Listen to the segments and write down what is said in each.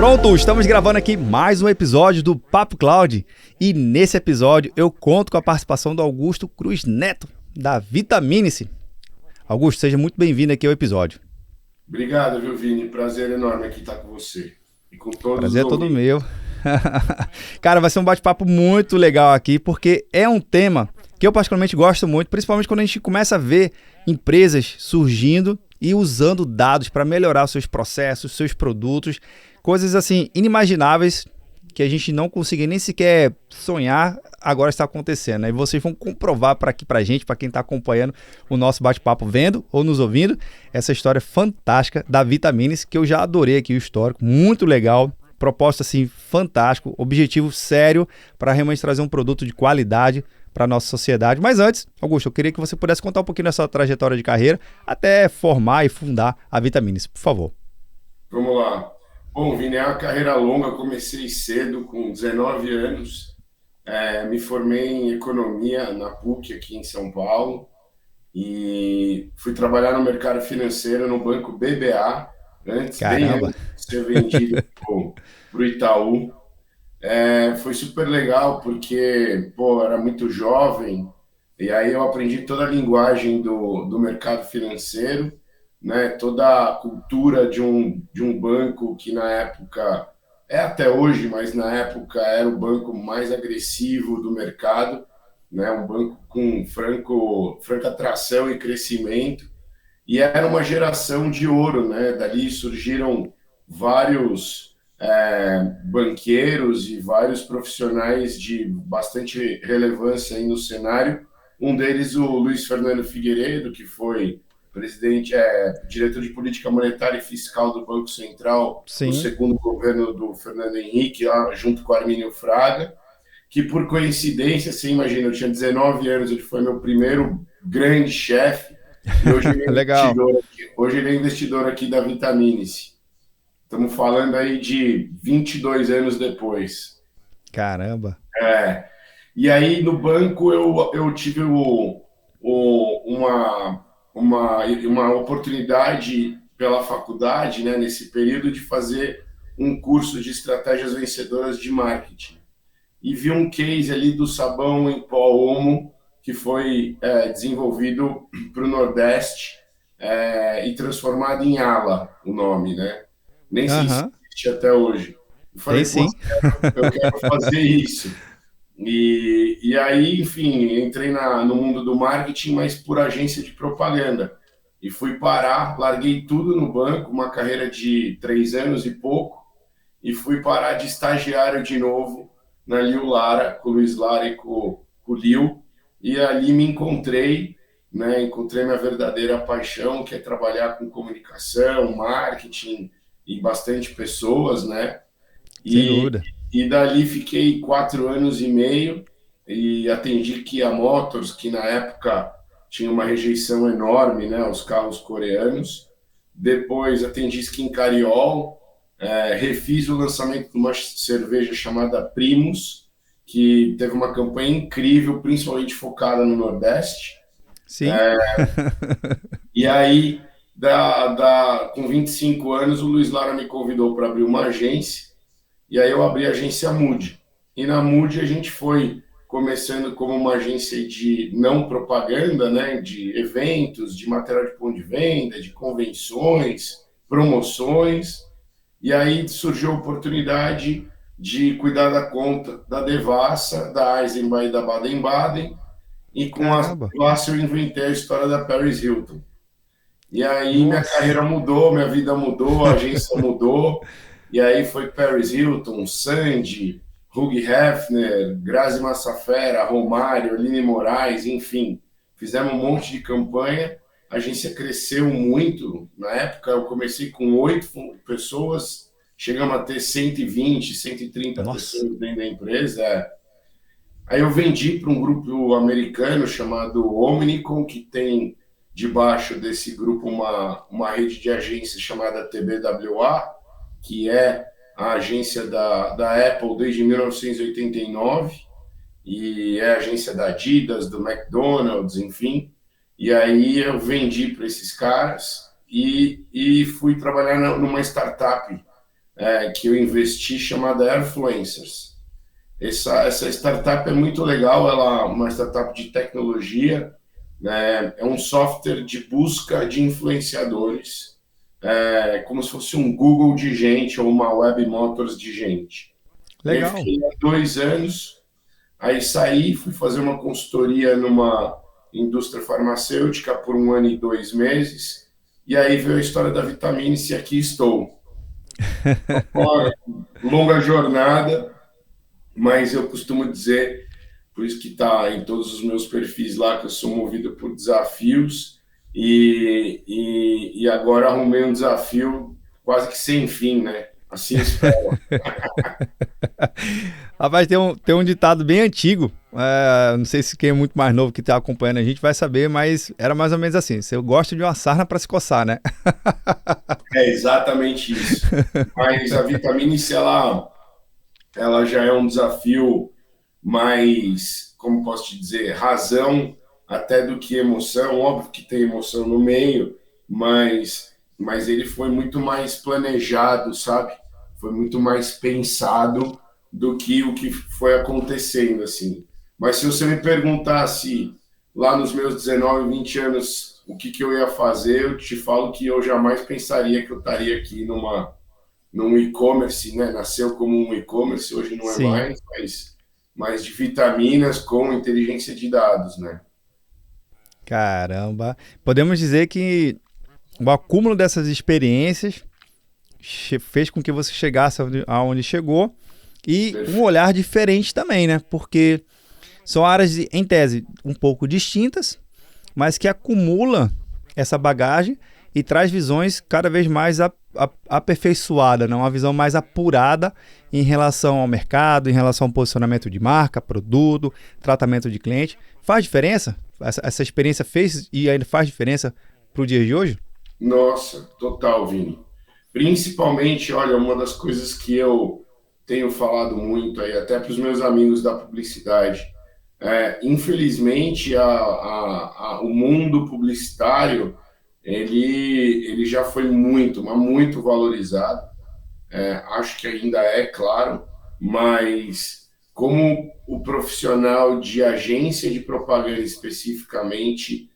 Pronto, estamos gravando aqui mais um episódio do Papo Cloud e nesse episódio eu conto com a participação do Augusto Cruz Neto, da Vitamine-se. Augusto, seja muito bem-vindo aqui ao episódio. Obrigado, viu, Vini? Prazer enorme aqui estar com você e com todos Prazer os é todo ouvintes. meu. Cara, vai ser um bate-papo muito legal aqui, porque é um tema que eu particularmente gosto muito, principalmente quando a gente começa a ver empresas surgindo e usando dados para melhorar os seus processos, seus produtos, coisas assim inimagináveis que a gente não conseguia nem sequer sonhar, agora está acontecendo. E vocês vão comprovar para aqui pra gente, para quem está acompanhando o nosso bate-papo, vendo ou nos ouvindo, essa história fantástica da Vitamine-se, que eu já adorei aqui o histórico, muito legal, proposta assim fantástico, objetivo sério para realmente trazer um produto de qualidade para a nossa sociedade. Mas antes, Augusto, eu queria que você pudesse contar um pouquinho da sua trajetória de carreira até formar e fundar a Vitamine-se, por favor. Vamos lá. Bom, Vini, é uma carreira longa, eu comecei cedo, com 19 anos. Me formei em economia na PUC, aqui em São Paulo, e fui trabalhar no mercado financeiro no banco BBA, bem Caramba! antes de ser vendido para o Itaú. Foi super legal porque, era muito jovem, e aí eu aprendi toda a linguagem do mercado financeiro, né? Toda a cultura de um banco que na época, é até hoje, mas na época era o banco mais agressivo do mercado, né? Um banco com franca atração e crescimento, e era uma geração de ouro, né? Dali surgiram vários banqueiros e vários profissionais de bastante relevância aí no cenário. Um deles, o Luiz Fernando Figueiredo, que foi presidente, diretor de política monetária e fiscal do Banco Central no Sim. segundo governo do Fernando Henrique, lá, junto com Armínio Fraga, que por coincidência, você imagina, eu tinha 19 anos, ele foi meu primeiro grande chefe, e hoje ele Legal. é investidor aqui da Vitamine-se. Estamos falando aí de 22 anos depois. Caramba. E aí, no banco, eu tive uma oportunidade pela faculdade, né, nesse período, de fazer um curso de estratégias vencedoras de marketing. E vi um case ali do sabão em pó Omo, que foi desenvolvido para o Nordeste e transformado em Ala, o nome, né? Nem sei se Aham. existe até hoje. Eu Tem falei, pô, sim. eu quero fazer isso. E aí, enfim, entrei no mundo do marketing, mas por agência de propaganda. E fui parar, larguei tudo no banco, uma carreira de 3 anos e pouco, e fui parar de estagiário de novo na Liu Lara, com o Luiz Lara e com o Liu. E ali me encontrei, né? Encontrei minha verdadeira paixão, que é trabalhar com comunicação, marketing e bastante pessoas, né? Sem E, dúvida. e dali fiquei 4 anos e meio e atendi Kia Motors, que na época tinha uma rejeição enorme, né, aos carros coreanos. Depois atendi Skin Cariol, refiz o lançamento de uma cerveja chamada Primus, que teve uma campanha incrível, principalmente focada no Nordeste. Sim. E aí, com 25 anos, o Luiz Lara me convidou para abrir uma agência. E aí eu abri a agência Mood. E na Mood a gente foi começando como uma agência de não propaganda, né, de eventos, de material de ponto de venda, de convenções, promoções. E aí surgiu a oportunidade de cuidar da conta da Devassa, da Eisenbahn e da Baden-Baden. E com a Caramba. Devassa eu inventei a história da Paris Hilton. E aí minha Nossa. carreira mudou, minha vida mudou, a agência mudou. E aí foi Paris Hilton, Sandy, Hugh Hefner, Grazi Massafera, Romário, Aline Moraes, enfim. Fizemos um monte de campanha. A agência cresceu muito. Na época eu comecei com 8 pessoas, chegamos a ter 120, 130 Nossa. pessoas dentro da empresa. Aí eu vendi para um grupo americano chamado Omnicom, que tem debaixo desse grupo uma rede de agências chamada TBWA, que é a agência da Apple desde 1989, e é a agência da Adidas, do McDonald's, enfim. E aí eu vendi para esses caras e fui trabalhar numa startup que eu investi chamada Airfluencers. Essa startup é muito legal, ela é uma startup de tecnologia, né? É um software de busca de influenciadores, como se fosse um Google de gente ou uma Web Motors de gente. E aí Legal. fiquei há 2 anos, aí saí, fui fazer uma consultoria numa indústria farmacêutica por 1 ano e 2 meses, e aí veio a história da Vitamine-C e aqui estou. Uma longa jornada, mas eu costumo dizer, por isso que está em todos os meus perfis lá, que eu sou movido por desafios, e agora arrumei um desafio quase que sem fim, né? Assim espero. Rapaz, tem um ditado bem antigo. Não sei se quem é muito mais novo que está acompanhando a gente vai saber, mas era mais ou menos assim: você gosta de uma sarna para se coçar, né? É exatamente isso. Mas a vitamina C, ela já é um desafio mais, como posso te dizer, razão até do que emoção. Óbvio que tem emoção no meio, mas ele foi muito mais planejado, sabe? Foi muito mais pensado do que o que foi acontecendo, assim. Mas se você me perguntasse lá nos meus 19, 20 anos o que eu ia fazer, eu te falo que eu jamais pensaria que eu estaria aqui num e-commerce, né? Nasceu como um e-commerce, hoje não é Sim. mais, mas de vitaminas com inteligência de dados, né? Caramba. Podemos dizer que o acúmulo dessas experiências fez com que você chegasse aonde chegou e um Perfeito. olhar diferente também, né? Porque são áreas, em tese, um pouco distintas, mas que acumula essa bagagem e traz visões cada vez mais aperfeiçoadas, né? Uma visão mais apurada em relação ao mercado, em relação ao posicionamento de marca, produto, tratamento de cliente. Faz diferença? Essa experiência fez e ainda faz diferença para o dia de hoje? Nossa, total, Vini. Principalmente, olha, uma das coisas que eu tenho falado muito aí, até para os meus amigos da publicidade, infelizmente, o mundo publicitário, ele já foi muito, mas muito valorizado. Acho que ainda é, claro, mas como o profissional de agência de propaganda especificamente,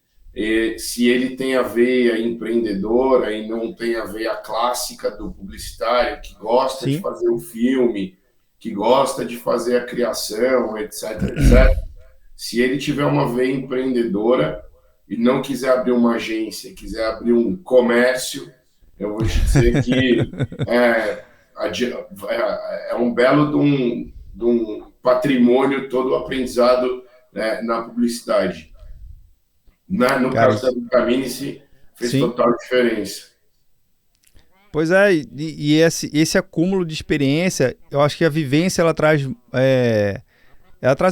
se ele tem a veia empreendedora e não tem a veia clássica do publicitário, que gosta de Sim. fazer o filme, que gosta de fazer a criação, etc, etc. Se ele tiver uma veia empreendedora e não quiser abrir uma agência, quiser abrir um comércio, eu vou te dizer que é, é um belo de um patrimônio todo o aprendizado, né, na publicidade. No Cara, caso da Vitamine, fez sim. total diferença. Pois é, e esse acúmulo de experiência, eu acho que a vivência ela traz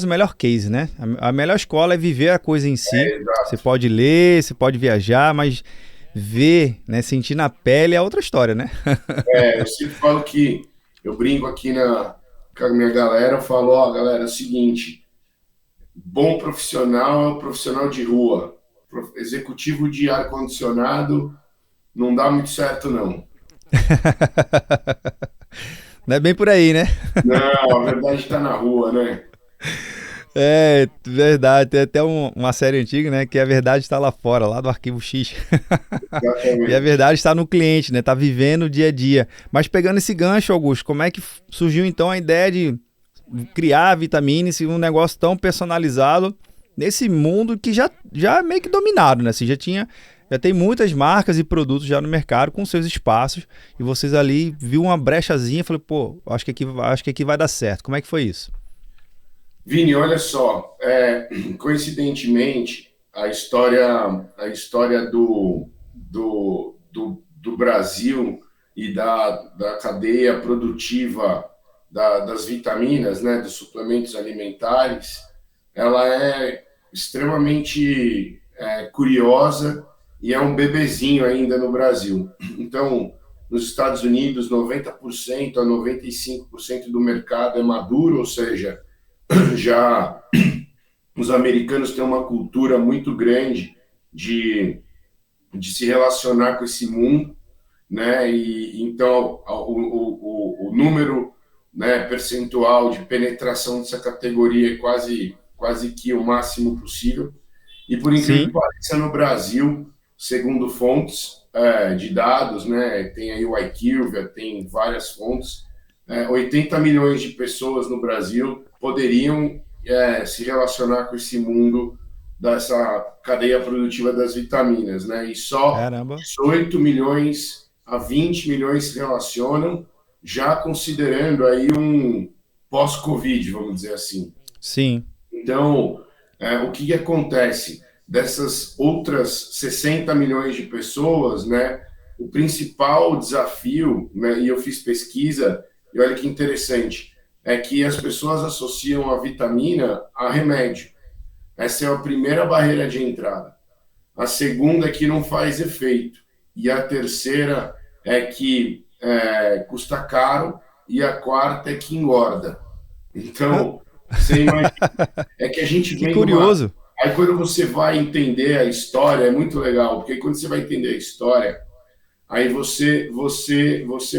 o melhor case, né? A melhor escola é viver a coisa em si. Você Exato. pode ler, você pode viajar, mas ver, né, sentir na pele é outra história, né? Eu sempre falo que eu brinco aqui com a minha galera, eu falo, ó, galera, é o seguinte, bom profissional é o profissional de rua. Executivo de ar-condicionado não dá muito certo, não. Não é bem por aí, né? Não, a verdade está na rua, né? É, verdade. Tem até uma série antiga, né? Que a verdade está lá fora, lá do arquivo X. E a Exatamente. verdade está no cliente, né? Tá vivendo o dia a dia. Mas pegando esse gancho, Augusto, como é que surgiu então a ideia de criar a Vitamine-se, um negócio tão personalizado nesse mundo que já é meio que dominado, né? Assim, já tem muitas marcas e produtos já no mercado com seus espaços e vocês ali viu uma brechazinha e falou, pô, acho que aqui vai dar certo. Como é que foi isso? Vini, olha só, coincidentemente, a história do Brasil e da cadeia produtiva das vitaminas, né, dos suplementos alimentares, ela é extremamente curiosa e é um bebezinho ainda no Brasil. Então, nos Estados Unidos, 90% a 95% do mercado é maduro, ou seja, já os americanos têm uma cultura muito grande de se relacionar com esse mundo. né? E então o número, né, percentual de penetração dessa categoria é quase que o máximo possível. E por incrível que Sim, pareça, no Brasil, segundo fontes de dados, né, tem aí o IQVIA, tem várias fontes, 80 milhões de pessoas no Brasil poderiam se relacionar com esse mundo dessa cadeia produtiva das vitaminas, né? E só caramba. 18 milhões a 20 milhões se relacionam, já considerando aí um pós-Covid, vamos dizer assim. Sim. Então, o que acontece? Dessas outras 60 milhões de pessoas, né, o principal desafio, né, e eu fiz pesquisa, e olha que interessante, é que as pessoas associam a vitamina a remédio. Essa é a primeira barreira de entrada. A segunda é que não faz efeito. E a terceira é que custa caro. E a quarta é que engorda. Então, você imagina, é que a gente Que vem de uma. curioso. Aí quando você vai entender a história, é muito legal, porque quando você vai entender a história, aí você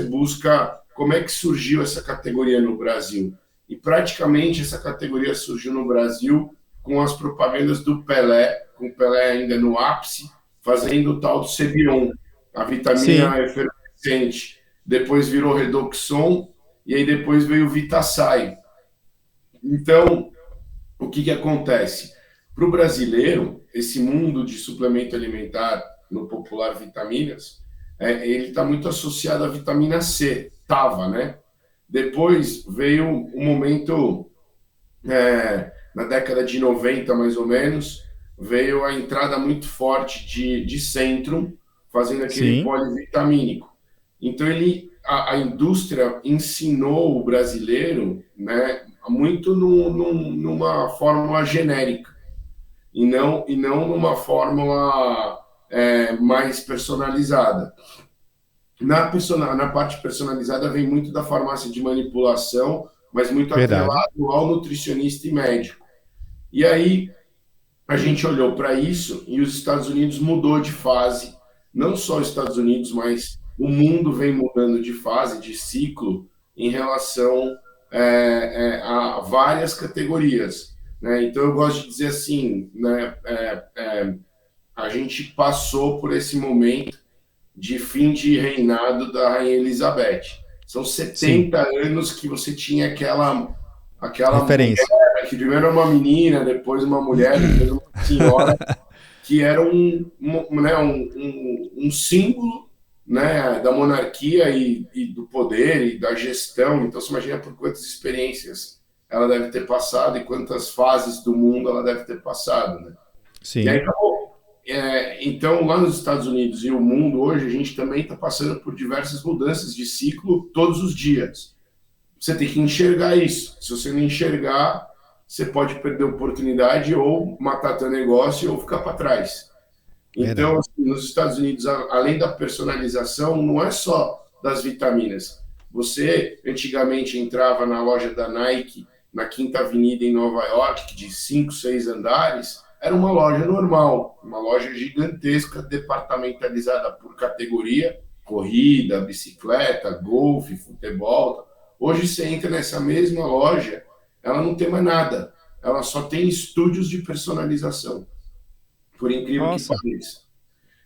busca como é que surgiu essa categoria no Brasil. E praticamente essa categoria surgiu no Brasil com as propagandas do Pelé, com o Pelé ainda no ápice, fazendo o tal do Cebion, a Sim. vitamina efervescente. Depois virou Redoxon e aí depois veio o Vitasay. Então, o que acontece? Para o brasileiro, esse mundo de suplemento alimentar, no popular vitaminas, ele está muito associado à vitamina C, tava, né? Depois veio um momento, na década de 90, mais ou menos, veio a entrada muito forte de Centrum, fazendo aquele Sim. polivitamínico. Então, a indústria ensinou o brasileiro, né, muito numa fórmula genérica e não numa fórmula mais personalizada. Na parte personalizada vem muito da farmácia de manipulação, mas muito Verdade. atrelado ao nutricionista e médico. E aí a gente olhou para isso e os Estados Unidos mudou de fase. Não só os Estados Unidos, mas o mundo vem mudando de fase, de ciclo, em relação a várias categorias. Né? Então, eu gosto de dizer assim, né, a gente passou por esse momento de fim de reinado da Rainha Elizabeth. São Sim. 70 anos que você tinha aquela mulher, Referência. que primeiro era uma menina, depois uma mulher, depois uma senhora, que era um símbolo, né, da monarquia e do poder e da gestão. Então, você imagina por quantas experiências ela deve ter passado e quantas fases do mundo ela deve ter passado. Né? E aí, Sim. então, lá nos Estados Unidos e o mundo hoje, a gente também está passando por diversas mudanças de ciclo todos os dias. Você tem que enxergar isso. Se você não enxergar, você pode perder a oportunidade ou matar teu negócio ou ficar para trás. Então, Verdade. assim, nos Estados Unidos, além da personalização, não é só das vitaminas. Você antigamente entrava na loja da Nike, na Quinta Avenida em Nova York, de 5, 6 andares, era uma loja normal, uma loja gigantesca, departamentalizada por categoria, corrida, bicicleta, golfe, futebol. Hoje você entra nessa mesma loja, ela não tem mais nada, ela só tem estúdios de personalização, por incrível que Nossa. pareça.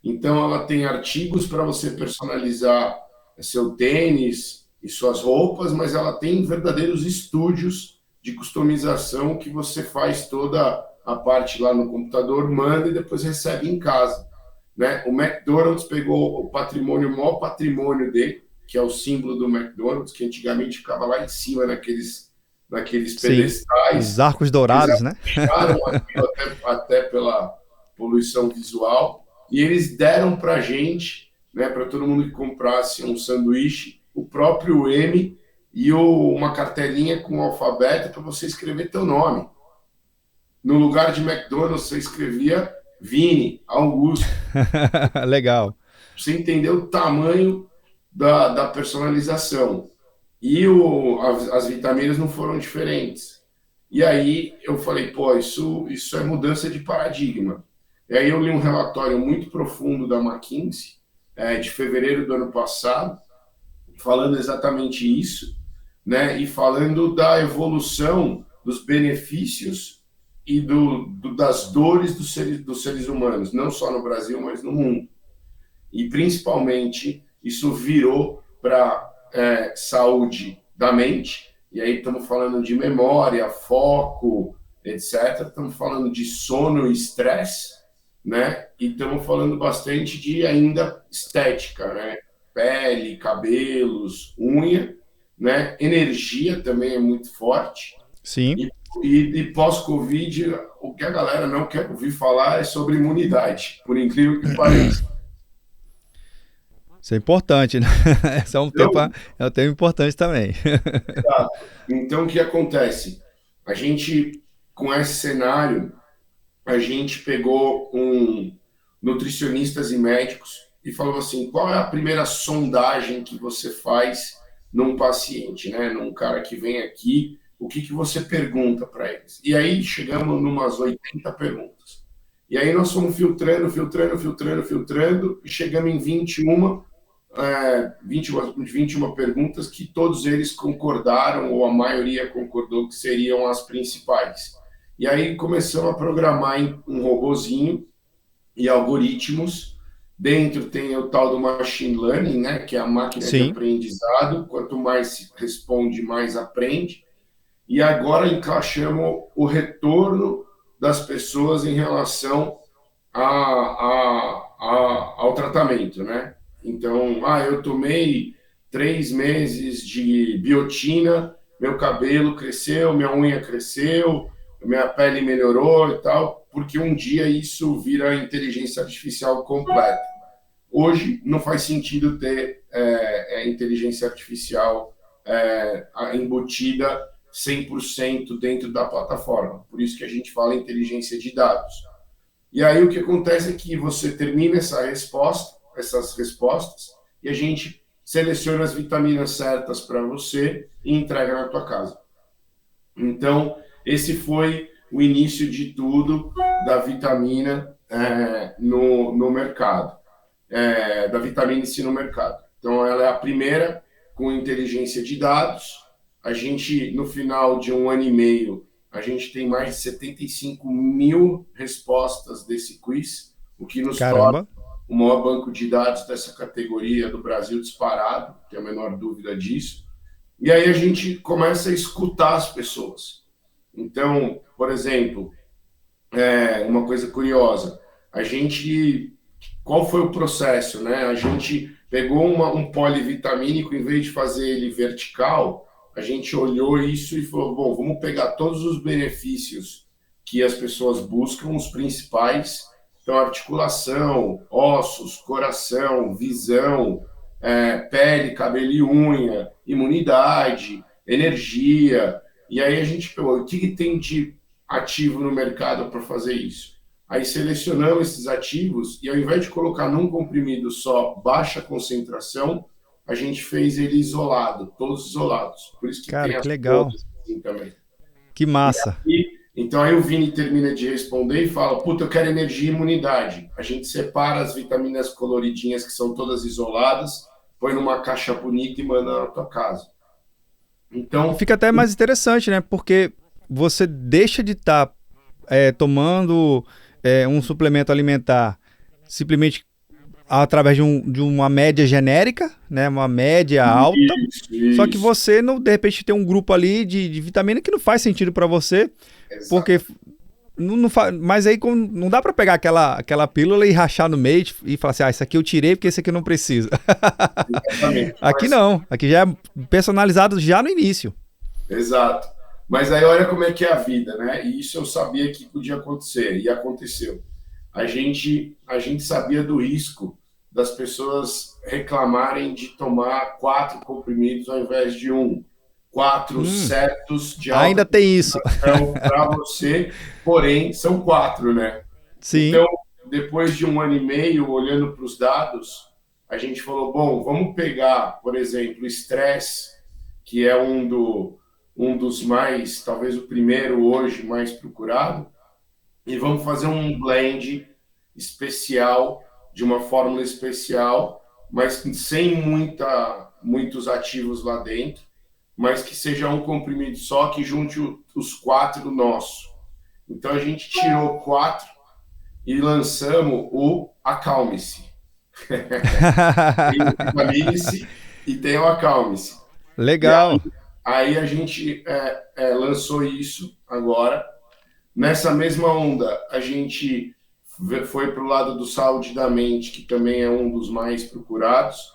Então, ela tem artigos para você personalizar seu tênis e suas roupas, mas ela tem verdadeiros estúdios de customização que você faz toda a parte lá no computador, manda e depois recebe em casa. Né? O McDonald's pegou o patrimônio, o maior patrimônio dele, que é o símbolo do McDonald's, que antigamente ficava lá em cima naqueles Sim. pedestais. Os arcos Eles dourados, né? acharam aquilo até pela poluição visual, e eles deram para a gente, né, para todo mundo que comprasse um sanduíche, o próprio M e uma cartelinha com o alfabeto para você escrever teu nome. No lugar de McDonald's, você escrevia Vini, Augusto. Legal. Você entendeu o tamanho da personalização. E as vitaminas não foram diferentes. E aí eu falei, pô, isso é mudança de paradigma. E aí eu li um relatório muito profundo da McKinsey, de fevereiro do ano passado, falando exatamente isso, né? E falando da evolução dos benefícios e das dores dos seres humanos, não só no Brasil, mas no mundo. E principalmente isso virou para saúde da mente, e aí estamos falando de memória, foco, etc. Estamos falando de sono e estresse, né? E estamos falando bastante de ainda estética, né? Pele, cabelos, unha, né? Energia também é muito forte. Sim. E pós-Covid, o que a galera não quer ouvir falar é sobre imunidade, por incrível que pareça. Isso é importante, né? Esse Então, é um tema importante também. exato. Então, o que acontece? A gente, com esse cenário, a gente pegou nutricionistas e médicos e falou assim, qual é a primeira sondagem que você faz num paciente, né? Num cara que vem aqui, o que você pergunta para eles? E aí chegamos numas 80 perguntas. E aí nós fomos filtrando, e chegamos em 21 perguntas que todos eles concordaram, ou a maioria concordou que seriam as principais. E aí começamos a programar um robozinho e algoritmos. Dentro tem o tal do machine learning, né, que é a máquina de Sim. aprendizado. Quanto mais se responde, mais aprende. E agora encaixamos o retorno das pessoas em relação ao tratamento, né? Então, eu tomei 3 meses de biotina, meu cabelo cresceu, minha unha cresceu, minha pele melhorou e tal, porque um dia isso vira inteligência artificial completa. Hoje não faz sentido ter inteligência artificial embutida 100% dentro da plataforma. Por isso que a gente fala inteligência de dados. E aí o que acontece é que você termina essas respostas, e a gente seleciona as vitaminas certas para você e entrega na tua casa. Então, esse foi o início de tudo da vitamina no mercado, da vitamina C no mercado. Então, ela é a primeira com inteligência de dados. A gente, no final de 1 ano e meio, a gente tem mais de 75 mil respostas desse quiz, o que nos torna o maior banco de dados dessa categoria do Brasil disparado, não tenho a menor dúvida disso. E aí a gente começa a escutar as pessoas. Então, por exemplo, uma coisa curiosa, qual foi o processo, né? A gente pegou um polivitamínico, em vez de fazer ele vertical, a gente olhou isso e falou, bom, vamos pegar todos os benefícios que as pessoas buscam, os principais, então articulação, ossos, coração, visão, pele, cabelo e unha, imunidade, energia, e aí a gente pegou, o que tem de ativo no mercado para fazer isso? Aí selecionamos esses ativos e ao invés de colocar num comprimido só baixa concentração, a gente fez ele isolado, todos isolados. Por isso que Cara, tem que as legal. cores assim também. Que massa. Então aí o Vini termina de responder e fala, puta, eu quero energia e imunidade. A gente separa as vitaminas coloridinhas, que são todas isoladas, põe numa caixa bonita e manda na tua casa. Então, E fica até mais interessante, né? Porque você deixa de estar tomando um suplemento alimentar simplesmente através de uma média genérica, né? Uma média alta. isso. Só que você, de repente, tem um grupo ali de vitamina que não faz sentido para você, Exato. porque mas aí não dá para pegar aquela pílula e rachar no meio e falar assim, isso aqui eu tirei porque esse aqui não precisa. Exatamente. Aqui não, aqui já é personalizado já no início. Exato. Mas aí olha como é que é a vida, né? E isso eu sabia que podia acontecer, e aconteceu. A gente sabia do risco das pessoas reclamarem de tomar 4 comprimidos ao invés de 1. 4 certos de alta ainda tem isso para você, porém são 4, né? Sim. Então, depois de 1 ano e meio, olhando para os dados, a gente falou, bom, vamos pegar, por exemplo, o estresse, que é um dos mais, talvez o primeiro hoje mais procurado, e vamos fazer um blend especial, de uma fórmula especial, mas sem muitos ativos lá dentro, mas que seja um comprimido só que junte os 4 nosso. Então a gente tirou 4 e lançamos o Acalme-se. Tem o Vitamine-se e tem o Acalme-se. E Legal. aí a gente lançou isso agora. Nessa mesma onda, a gente foi para o lado do Saúde da Mente, que também é um dos mais procurados,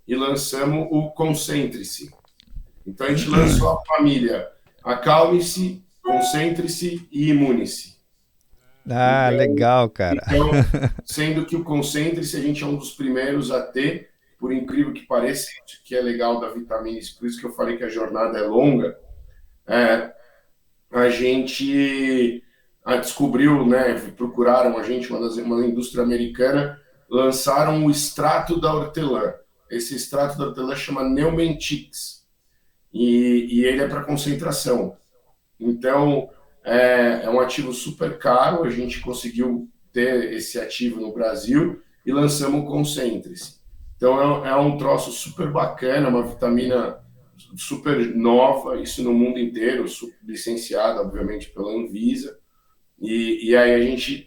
e lançamos o Concentre-se. Então a gente lançou a família Acalme-se, Concentre-se e Imune-se. Ah, legal, cara. Então, sendo que o Concentre-se a gente é um dos primeiros a ter, por incrível que pareça, isso que é legal da vitamina, por isso que eu falei que a jornada é longa, a gente descobriu, né, procuraram a gente, uma indústria americana, lançaram o extrato da hortelã. Esse extrato da hortelã chama Neumentix, e ele é para concentração. Então, é um ativo super caro, a gente conseguiu ter esse ativo no Brasil e lançamos o Concentre-se. Então, é um troço super bacana, uma vitamina super nova, isso no mundo inteiro, licenciada, obviamente, pela Anvisa. E aí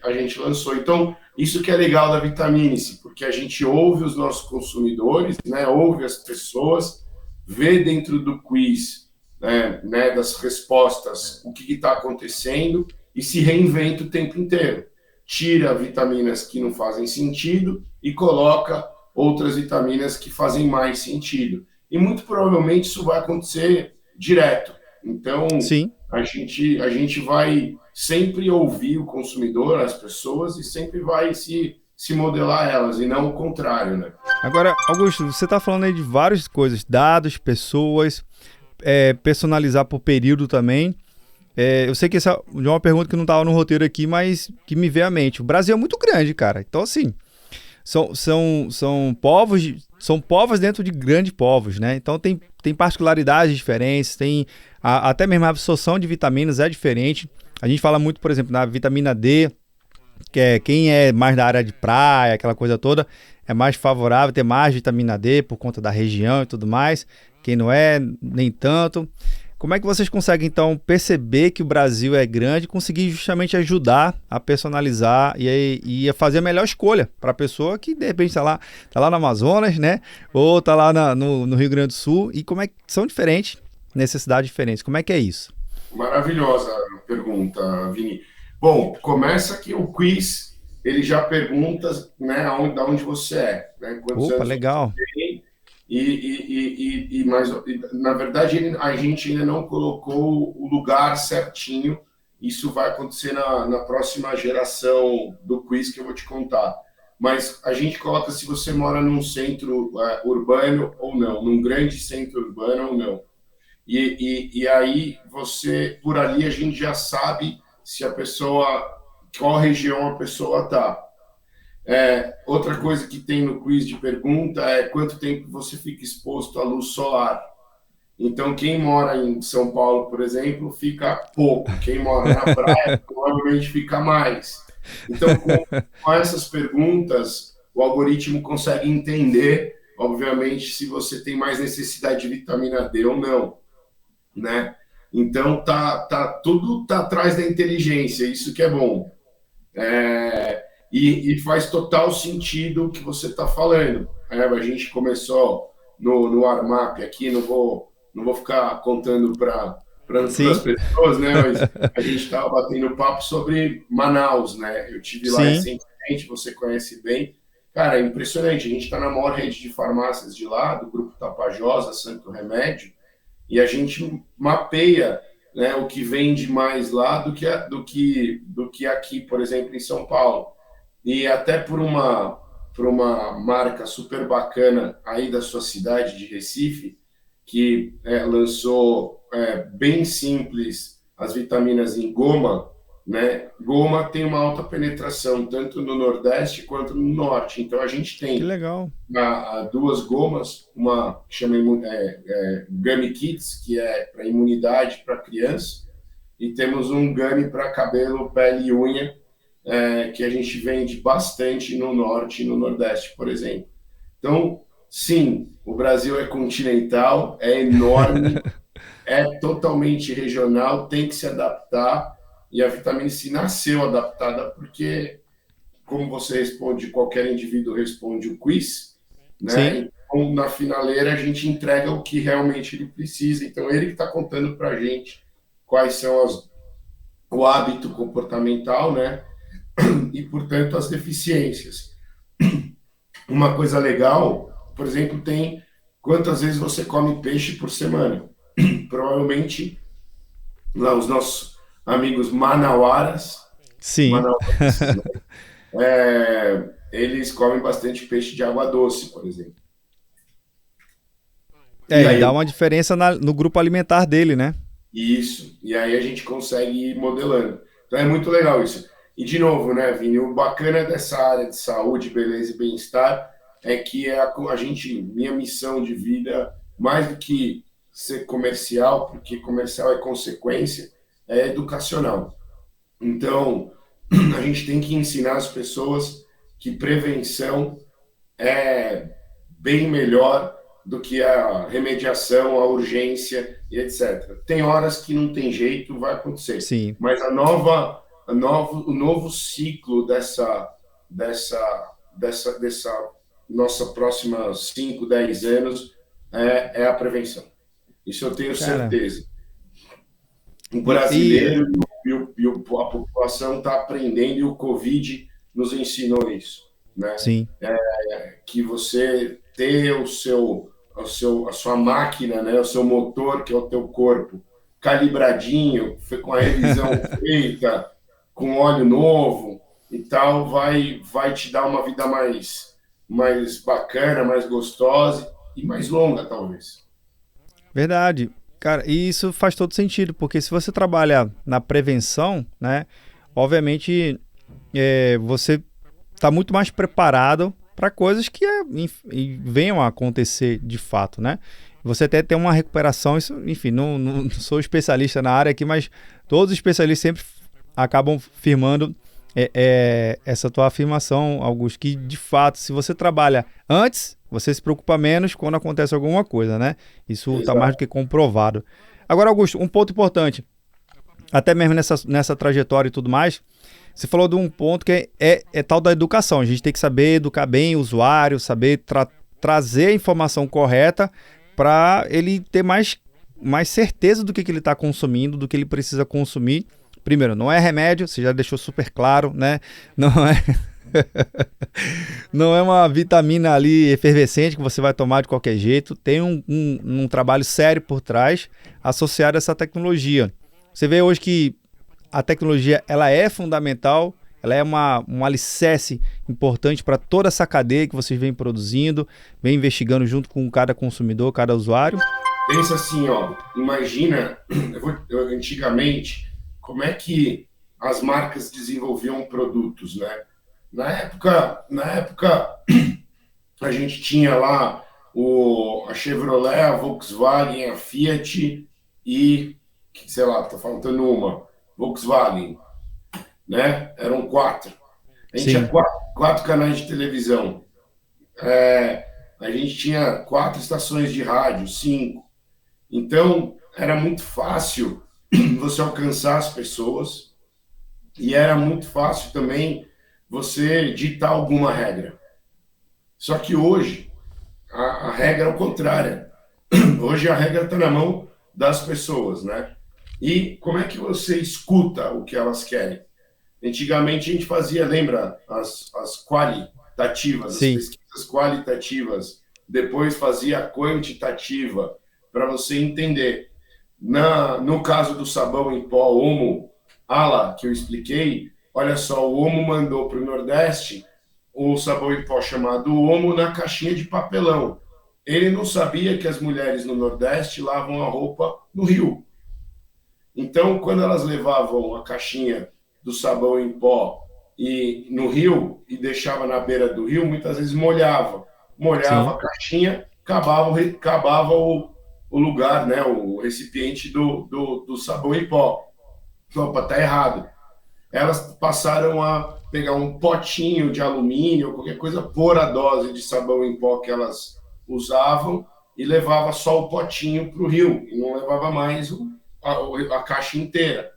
a gente lançou. Então, isso que é legal da Vitamine-se, porque a gente ouve os nossos consumidores, né, ouve as pessoas, vê dentro do quiz, né, das respostas, o que está acontecendo e se reinventa o tempo inteiro. Tira vitaminas que não fazem sentido e coloca outras vitaminas que fazem mais sentido. E muito provavelmente isso vai acontecer direto. Então, Sim. a gente vai sempre ouvir o consumidor, as pessoas, e sempre vai se modelar elas, e não o contrário, né? Agora, Augusto, você está falando aí de várias coisas, dados, pessoas, personalizar por período também. Eu sei que essa é uma pergunta que não estava no roteiro aqui, mas que me veio à mente. O Brasil é muito grande, cara. Então, assim, são povos dentro de grandes povos, né? Então tem particularidades diferentes, tem até mesmo a absorção de vitaminas é diferente. A gente fala muito, por exemplo, na vitamina D, que quem é mais da área de praia, aquela coisa toda, é mais favorável ter mais vitamina D por conta da região e tudo mais. Quem não é, nem tanto. Como é que vocês conseguem, então, perceber que o Brasil é grande e conseguir justamente ajudar a personalizar e a fazer a melhor escolha para a pessoa que, de repente, está lá no Amazonas, né? Ou está lá no Rio Grande do Sul. E como é que são diferentes, necessidades diferentes. Como é que é isso? Maravilhosa pergunta, Vini. Bom, começa que o quiz, ele já pergunta, né, da onde você é, né? Quantos Opa, anos legal. você tem. Na verdade, a gente ainda não colocou o lugar certinho. Isso vai acontecer na próxima geração do quiz que eu vou te contar. Mas a gente coloca se você mora num centro urbano ou não, num grande centro urbano ou não. E aí por ali a gente já sabe se a pessoa, qual região a pessoa está. Outra coisa que tem no quiz de pergunta é quanto tempo você fica exposto à luz solar. Então, quem mora em São Paulo, por exemplo, fica pouco. Quem mora na praia, provavelmente fica mais. Então, com essas perguntas, o algoritmo consegue entender, obviamente, se você tem mais necessidade de vitamina D ou não, né? Então, tudo tá atrás da inteligência, isso que é bom. E faz total sentido o que você está falando. A gente começou no Armap aqui, não vou ficar contando para as pessoas, né? Mas a gente estava batendo papo sobre Manaus, né? Eu tive lá recentemente, você conhece bem. Cara, é impressionante. A gente está na maior rede de farmácias de lá, do Grupo Tapajós, Santo Remédio, e a gente mapeia, né, o que vende mais lá do que aqui, por exemplo, em São Paulo. E até por uma marca super bacana aí da sua cidade, de Recife, que lançou bem simples as vitaminas em goma, né? Goma tem uma alta penetração, tanto no Nordeste quanto no Norte. Então, a gente tem Que legal. duas gomas, uma que chama Gummy Kids, que é para imunidade para criança, e temos um Gummy para cabelo, pele e unha, que a gente vende bastante no Norte e no Nordeste, por exemplo. Então, sim, o Brasil é continental, é enorme, é totalmente regional, tem que se adaptar, e a vitamina C nasceu adaptada porque, como você responde, qualquer indivíduo responde o quiz, Sim, né? Então, na finaleira, a gente entrega o que realmente ele precisa. Então, ele que está contando para a gente quais são o hábito comportamental, né? E, portanto, as deficiências. Uma coisa legal, por exemplo, tem quantas vezes você come peixe por semana. Provavelmente, lá os nossos amigos manauaras, sim. manauaras, eles comem bastante peixe de água doce, por exemplo. E E aí, dá uma diferença no grupo alimentar dele, né? isso, e aí a gente consegue ir modelando. Então é muito legal isso. E de novo, né, Vini, o bacana dessa área de saúde, beleza e bem-estar é que a gente, minha missão de vida, mais do que ser comercial, porque comercial é consequência, é educacional. Então, a gente tem que ensinar as pessoas que prevenção é bem melhor do que a remediação, a urgência e etc. Tem horas que não tem jeito, vai acontecer, Sim. mas o novo ciclo dessa nossa próxima 5, 10 anos é a prevenção. Isso eu tenho Cara, certeza. O e brasileiro a população está aprendendo e o Covid nos ensinou isso, né? sim. Que você ter a sua máquina, né, o seu motor, que é o teu corpo, calibradinho, com a revisão feita, com óleo novo e tal, vai te dar uma vida mais bacana, mais gostosa e mais longa, talvez. Verdade. Cara, e isso faz todo sentido, porque se você trabalha na prevenção, né, obviamente você está muito mais preparado para coisas que venham a acontecer de fato, né? Você até tem uma recuperação, isso, enfim, não sou especialista na área aqui, mas todos os especialistas sempre acabam firmando essa tua afirmação, Augusto, que de fato, se você trabalha antes, você se preocupa menos quando acontece alguma coisa, né? Isso está mais do Exato. que comprovado. Agora, Augusto, um ponto importante, até mesmo nessa trajetória e tudo mais, você falou de um ponto que é tal da educação. A gente tem que saber educar bem o usuário, saber trazer a informação correta para ele ter mais certeza do que ele está consumindo, do que ele precisa consumir. Primeiro, não é remédio, você já deixou super claro, né? Não é, não é uma vitamina ali efervescente que você vai tomar de qualquer jeito. Tem um trabalho sério por trás associado a essa tecnologia. Você vê hoje que a tecnologia ela é fundamental, ela é um alicerce importante para toda essa cadeia que vocês vêm produzindo, vem investigando junto com cada consumidor, cada usuário. Pensa assim, ó, imagina, antigamente, como é que as marcas desenvolviam produtos, né? Na época, a gente tinha lá a Chevrolet, a Volkswagen, a Fiat e, sei lá, tá faltando uma, Volkswagen, né? Eram quatro. A gente tinha Sim, quatro canais de televisão. A gente tinha quatro estações de rádio, cinco. Então, era muito fácil você alcançar as pessoas e era muito fácil também você ditar alguma regra. Só que hoje, a regra é o contrário. Hoje a regra está na mão das pessoas, né? E como é que você escuta o que elas querem? Antigamente a gente fazia, lembra, as qualitativas, as sim, pesquisas qualitativas, depois fazia a quantitativa, para você entender. No caso do sabão em pó Omo Ala, que eu expliquei, olha só, o Omo mandou para o Nordeste o sabão em pó chamado Omo na caixinha de papelão. Ele não sabia que as mulheres no Nordeste lavam a roupa no rio. Então, quando elas levavam a caixinha do sabão em pó no rio e deixava na beira do rio, muitas vezes molhava sim, a caixinha, acabava o lugar, né, o recipiente do sabão em pó. Opa, tá errado. Elas passaram a pegar um potinho de alumínio, qualquer coisa, pôr a dose de sabão em pó que elas usavam e levava só o potinho para o rio, e não levava mais a caixa inteira.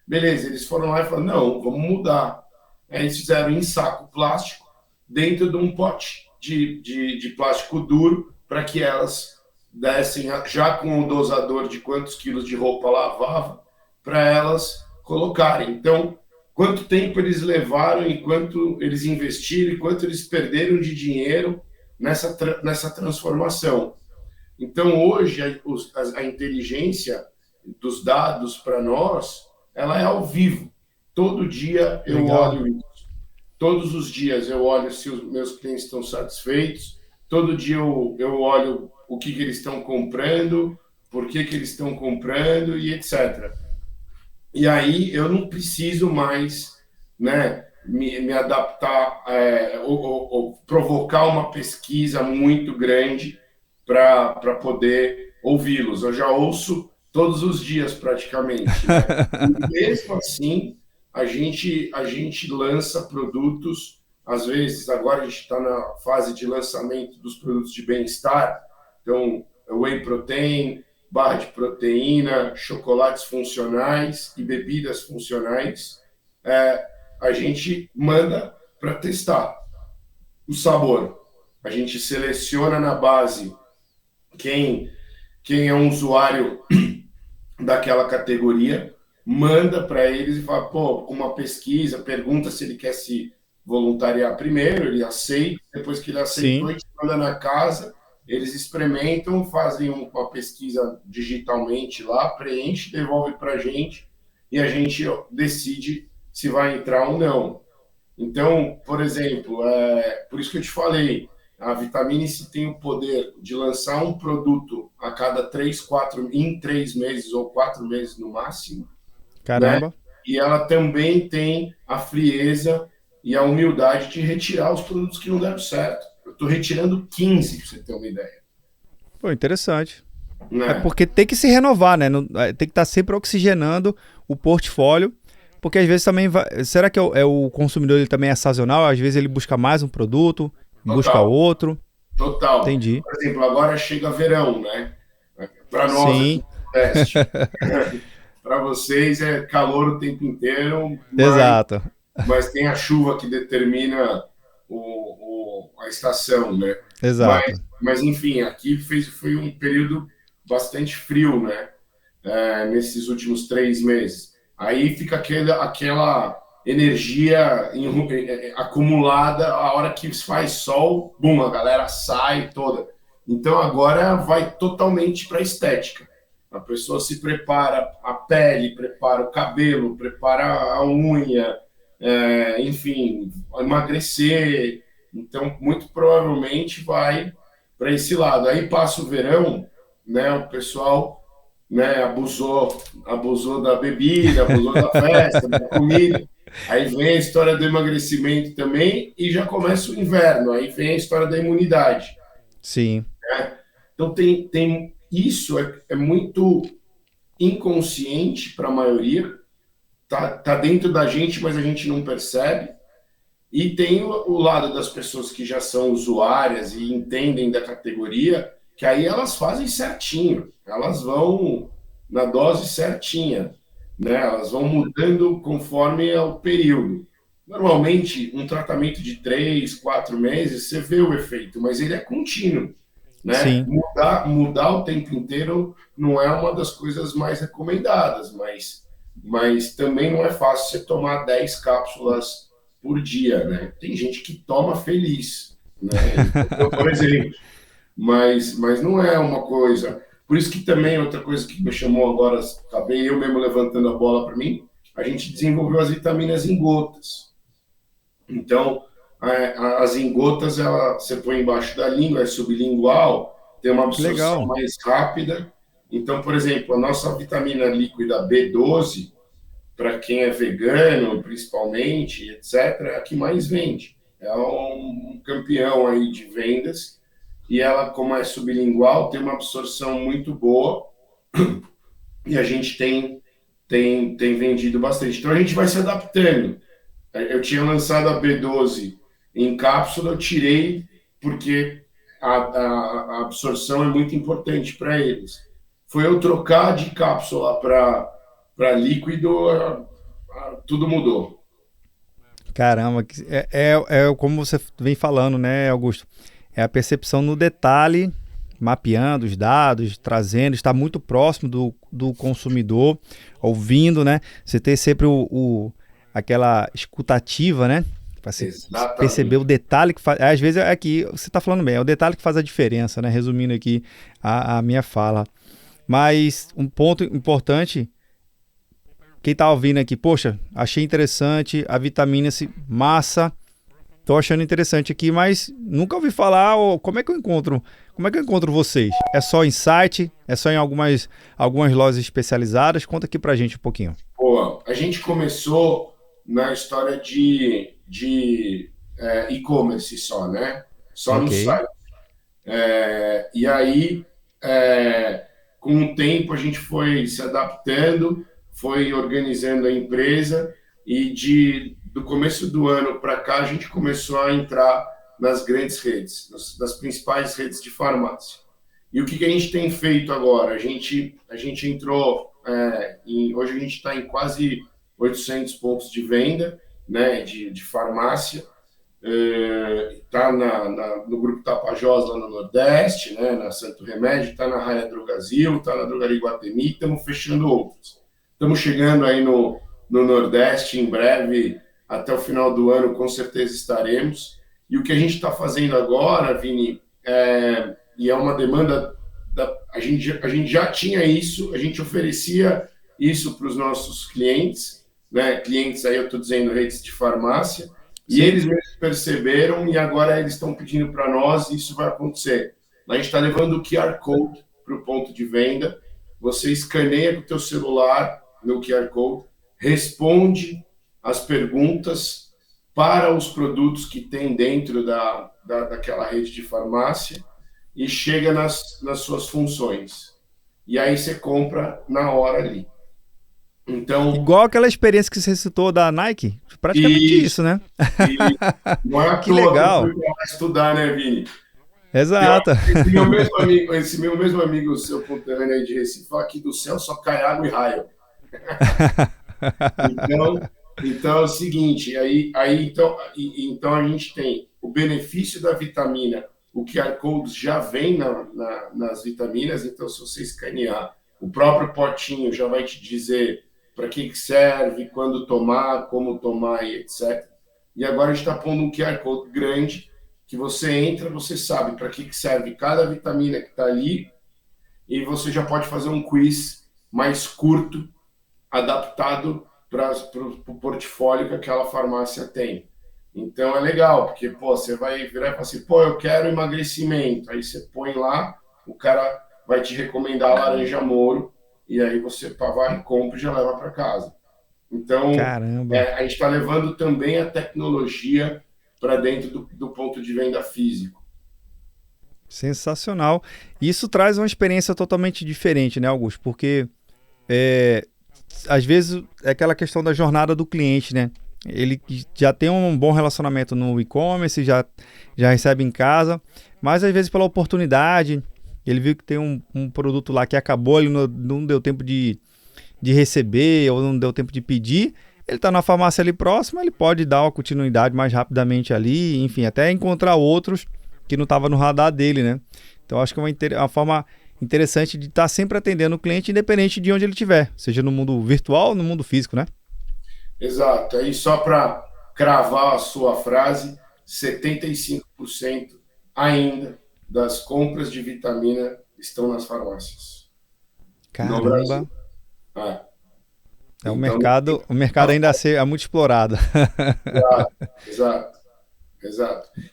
Beleza, eles foram lá e falaram, não, vamos mudar. Aí eles fizeram em saco plástico, dentro de um pote de plástico duro, para que elas dessem, já com o dosador de quantos quilos de roupa lavava, para elas colocarem. Então, quanto tempo eles levaram e quanto eles investiram e quanto eles perderam de dinheiro nessa transformação. Então, hoje, a inteligência dos dados para nós, ela é ao vivo. Todo dia eu olho isso. Todos os dias eu olho se os meus clientes estão satisfeitos. Todo dia eu olho o que eles estão comprando, por que eles estão comprando e etc. E aí eu não preciso mais, né, me adaptar ou provocar uma pesquisa muito grande para poder ouvi-los. Eu já ouço todos os dias praticamente, né? E mesmo assim, a gente lança produtos, às vezes, agora a gente está na fase de lançamento dos produtos de bem-estar, então, whey protein, barra de proteína, chocolates funcionais e bebidas funcionais, a gente manda para testar o sabor. A gente seleciona na base quem é um usuário daquela categoria, manda para eles e fala, pô, uma pesquisa, pergunta se ele quer se voluntariar primeiro, ele aceita, depois que ele aceitou, a gente manda na casa, eles experimentam, fazem uma pesquisa digitalmente lá, preenche, devolve para a gente e a gente decide se vai entrar ou não. Então, por exemplo, por isso que eu te falei, a Vitamine-C tem o poder de lançar um produto a cada 3 meses ou 4 meses no máximo. Caramba. Né? E ela também tem a frieza e a humildade de retirar os produtos que não deram certo. Eu estou retirando 15, para você ter uma ideia. Pô, interessante. Né? É porque tem que se renovar, né? Tem que estar sempre oxigenando o portfólio, porque às vezes também vai... Será que o consumidor ele também é sazonal? Às vezes ele busca mais um produto, busca outro. Total. Entendi. Por exemplo, agora chega verão, né? Para nós, sim. Para vocês é calor o tempo inteiro. Exato. Mas tem a chuva que determina a estação, né? Exato. Mas enfim, aqui foi um período bastante frio, né? Nesses últimos 3 meses. Aí fica aquela energia acumulada, a hora que faz sol, bum, a galera sai toda. Então agora vai totalmente para a estética. A pessoa se prepara a pele, prepara o cabelo, prepara a unha, enfim, emagrecer. Então, muito provavelmente vai para esse lado. Aí passa o verão, né? O pessoal, né, abusou da bebida, abusou da festa, da comida. Aí vem a história do emagrecimento também e já começa o inverno. Aí vem a história da imunidade. Sim. Né? Então, tem isso é muito inconsciente para a maioria. Tá dentro da gente, mas a gente não percebe. E tem o lado das pessoas que já são usuárias e entendem da categoria, que aí elas fazem certinho. Elas vão na dose certinha, né? Elas vão mudando conforme o período. Normalmente, um tratamento de 3, 4 meses, você vê o efeito, mas ele é contínuo. Né? Sim. Mudar o tempo inteiro não é uma das coisas mais recomendadas, mas também não é fácil você tomar 10 cápsulas por dia, né? Tem gente que toma feliz, né? Eu, por exemplo, mas não é uma coisa... Por isso que também outra coisa que me chamou agora, acabei eu mesmo levantando a bola para mim, a gente desenvolveu as vitaminas em gotas. Então, as em gotas, você põe embaixo da língua, é sublingual, tem uma absorção mais rápida. Então, por exemplo, a nossa vitamina líquida B12, para quem é vegano, principalmente, etc., é a que mais vende. É um campeão aí de vendas. E ela, como é sublingual, tem uma absorção muito boa. E a gente tem vendido bastante. Então, a gente vai se adaptando. Eu tinha lançado a B12 em cápsula, eu tirei porque a absorção é muito importante para eles. Foi eu trocar de cápsula para líquido, tudo mudou. Caramba, é como você vem falando, né, Augusto? É a percepção no detalhe, mapeando os dados, trazendo, estar muito próximo do consumidor, ouvindo, né? Você ter sempre aquela escutativa, né? Para se perceber o detalhe que faz. Às vezes é aqui, você está falando bem, é o detalhe que faz a diferença, né? Resumindo aqui a minha fala. Mas um ponto importante, quem tá ouvindo aqui, poxa, achei interessante, a vitamina C, massa, tô achando interessante aqui, mas nunca ouvi falar, como é que eu encontro vocês? É só em site? É só em algumas lojas especializadas? Conta aqui pra gente um pouquinho. Pô, a gente começou na história de e-commerce só, né? Só no site. E aí, com o tempo, a gente foi se adaptando, foi organizando a empresa e do começo do ano para cá a gente começou a entrar nas grandes redes, das principais redes de farmácia. E o que a gente tem feito agora? A gente entrou, hoje a gente está em quase 800 pontos de venda, né, de farmácia. Está no Grupo Tapajós, lá no Nordeste, né, na Santo Remédio, está na Raia Drogazil, está na Drogaria Iguatemi, estamos fechando outros. Estamos chegando aí no Nordeste, em breve, até o final do ano, com certeza estaremos. E o que a gente está fazendo agora, Vini, e é uma demanda, a gente já tinha isso, a gente oferecia isso para os nossos clientes, né? Clientes aí eu estou dizendo redes de farmácia, e sim, eles mesmos perceberam e agora eles estão pedindo para nós e isso vai acontecer. A gente está levando o QR Code para o ponto de venda, você escaneia com o teu celular no QR Code, responde as perguntas para os produtos que tem dentro daquela rede de farmácia e chega nas suas funções. E aí você compra na hora ali. Então, igual aquela experiência que você citou da Nike, praticamente isso, né? Não é à que toa legal. Que eu estudar, né, Vini? Exato. Esse meu mesmo amigo, seu conterrâneo aí de Recife, fala que do céu só cai água e raio. Então é o seguinte, então a gente tem o benefício da vitamina, o QR Code já vem nas vitaminas, então se você escanear, o próprio potinho já vai te dizer para que serve, quando tomar, como tomar e etc. E agora a gente está pondo um QR Code grande, que você entra, você sabe para que serve cada vitamina que está ali, e você já pode fazer um quiz mais curto, adaptado para o portfólio que aquela farmácia tem. Então é legal, porque você vai virar e falar assim, eu quero emagrecimento. Aí você põe lá, o cara vai te recomendar a laranja Moro, e aí você vai, compra e já leva para casa. Então, a gente está levando também a tecnologia para dentro do ponto de venda físico. Sensacional. Isso traz uma experiência totalmente diferente, né, Augusto? Porque às vezes é aquela questão da jornada do cliente, né? Ele já tem um bom relacionamento no e-commerce, já recebe em casa, mas às vezes pela oportunidade, ele viu que tem um produto lá que acabou, ele não deu tempo de receber ou não deu tempo de pedir, ele está na farmácia ali próxima, ele pode dar uma continuidade mais rapidamente ali, enfim, até encontrar outros que não estavam no radar dele, né? Então acho que é uma forma interessante de estar sempre atendendo o cliente, independente de onde ele estiver, seja no mundo virtual ou no mundo físico, né? Exato. Aí só para cravar a sua frase, 75% ainda das compras de vitamina estão nas farmácias. Caramba! No Brasil. Então, o mercado ainda é muito explorado. Exato.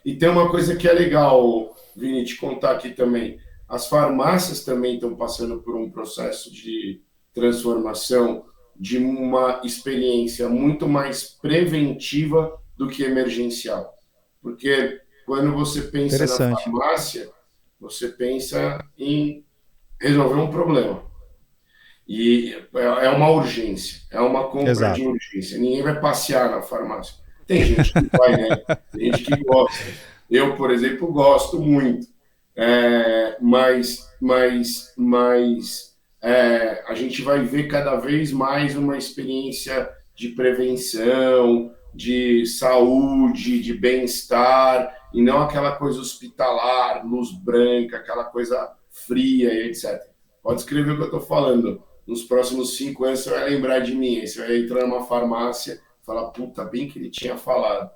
E tem uma coisa que é legal, Vini, te contar aqui também. As farmácias também estão passando por um processo de transformação, de uma experiência muito mais preventiva do que emergencial. Porque quando você pensa na farmácia, você pensa em resolver um problema. E é uma urgência, é uma compra de urgência. Ninguém vai passear na farmácia. Tem gente que vai, né? Tem gente que gosta. Eu, por exemplo, gosto muito. Mas a gente vai ver cada vez mais uma experiência de prevenção, de saúde, de bem-estar, e não aquela coisa hospitalar, luz branca, aquela coisa fria e etc. Pode escrever o que eu estou falando. Nos próximos 5 anos você vai lembrar de mim. Você vai entrar numa farmácia e falar, puta, bem que ele tinha falado.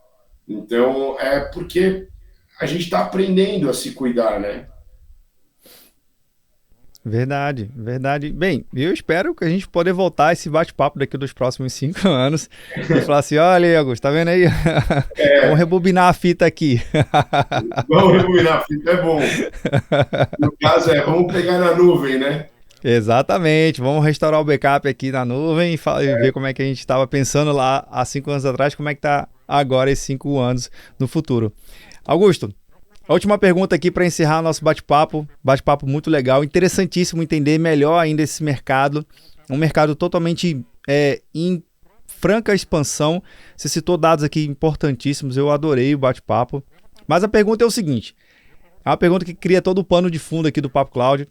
Então, é porque a gente está aprendendo a se cuidar, né? Verdade, verdade. Bem, eu espero que a gente poder voltar a esse bate-papo daqui dos próximos 5 anos e falar assim, olha aí, Augusto, tá vendo aí? Vamos rebobinar a fita aqui. Vamos rebobinar a fita, é bom. No caso vamos pegar na nuvem, né? Exatamente, vamos restaurar o backup aqui na nuvem e ver como é que a gente estava pensando lá há 5 anos atrás, como é que tá agora esses 5 anos no futuro. Augusto, a última pergunta aqui para encerrar nosso bate-papo muito legal, interessantíssimo entender melhor ainda esse mercado, um mercado totalmente em franca expansão. Você citou dados aqui importantíssimos, eu adorei o bate-papo, mas a pergunta é o seguinte, é uma pergunta que cria todo o pano de fundo aqui do Papo Cloud,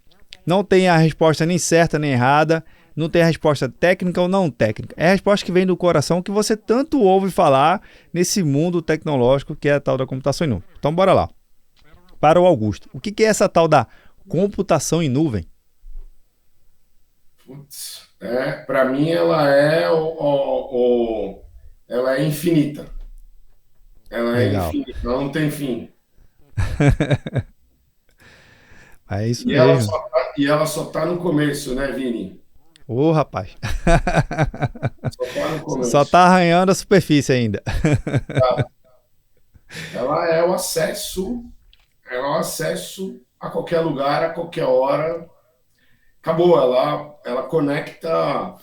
não tem a resposta nem certa nem errada, não tem a resposta técnica ou não técnica, é a resposta que vem do coração que você tanto ouve falar nesse mundo tecnológico que é a tal da computação em nuvem. Então bora lá. Para o Augusto, o que é essa tal da computação em nuvem? Putz, para mim ela ela é infinita. Ela é Legal. infinita, ela não tem fim. É isso E mesmo. ela só tá no começo, né, Vini? Ô, rapaz. Só tá no começo. Só tá arranhando a superfície ainda. Tá. Ela é o acesso a qualquer lugar, a qualquer hora. Acabou, ela conecta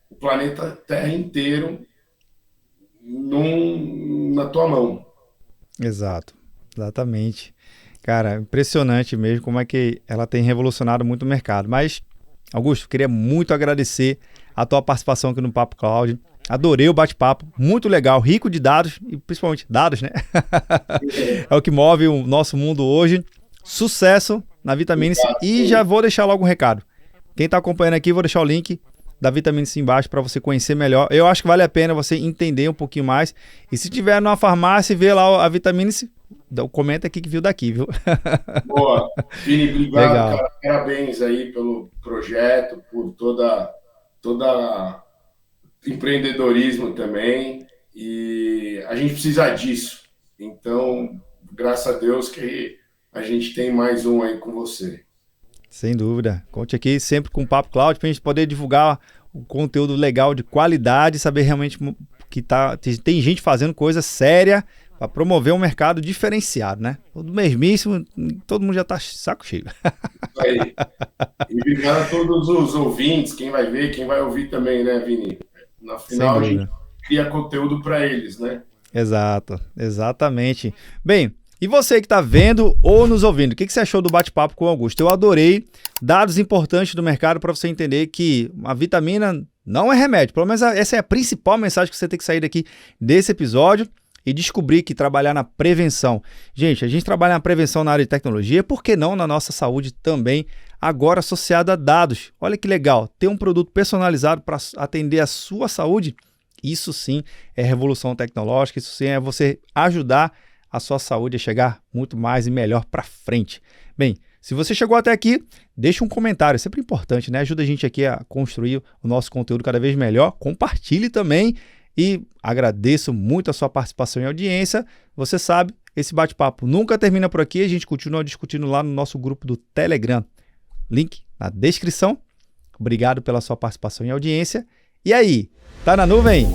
o planeta Terra inteiro na tua mão. Exato, exatamente. Cara, impressionante mesmo como é que ela tem revolucionado muito o mercado. Mas, Augusto, queria muito agradecer a tua participação aqui no Papo Cloud. Adorei o bate-papo, muito legal, rico de dados, e principalmente dados, né? É o que move o nosso mundo hoje. Sucesso na Vitamine-se e já vou deixar logo um recado. Quem está acompanhando aqui, vou deixar o link da Vitamine-se embaixo para você conhecer melhor. Eu acho que vale a pena você entender um pouquinho mais. E se tiver numa farmácia e ver lá a Vitamine-se, comenta aqui que viu daqui, viu? Boa. Vini, obrigado, Legal. cara. Parabéns aí pelo projeto, por toda empreendedorismo também. E a gente precisa disso. Então, graças a Deus que a gente tem mais um aí com você. Sem dúvida. Conte aqui sempre com o Papo Cloud para a gente poder divulgar um conteúdo legal de qualidade, saber realmente que tem gente fazendo coisa séria para promover um mercado diferenciado, né? Todo mesmíssimo, todo mundo já tá saco cheio. Isso aí. E obrigado a todos os ouvintes, quem vai ver, quem vai ouvir também, né, Vini? No final a gente cria conteúdo para eles, né? Exato, exatamente. Bem, e você que está vendo ou nos ouvindo, o que você achou do bate-papo com o Augusto? Eu adorei dados importantes do mercado para você entender que a vitamina não é remédio. Pelo menos essa é a principal mensagem que você tem que sair daqui desse episódio e descobrir que trabalhar na prevenção. Gente, a gente trabalha na prevenção na área de tecnologia, por que não na nossa saúde também, agora associado a dados. Olha que legal, ter um produto personalizado para atender a sua saúde, isso sim é revolução tecnológica, isso sim é você ajudar a sua saúde a chegar muito mais e melhor para frente. Bem, se você chegou até aqui, deixa um comentário, é sempre importante, né? Ajuda a gente aqui a construir o nosso conteúdo cada vez melhor, compartilhe também e agradeço muito a sua participação e audiência. Você sabe, esse bate-papo nunca termina por aqui, a gente continua discutindo lá no nosso grupo do Telegram. Link na descrição. Obrigado pela sua participação e audiência. E aí, tá na nuvem?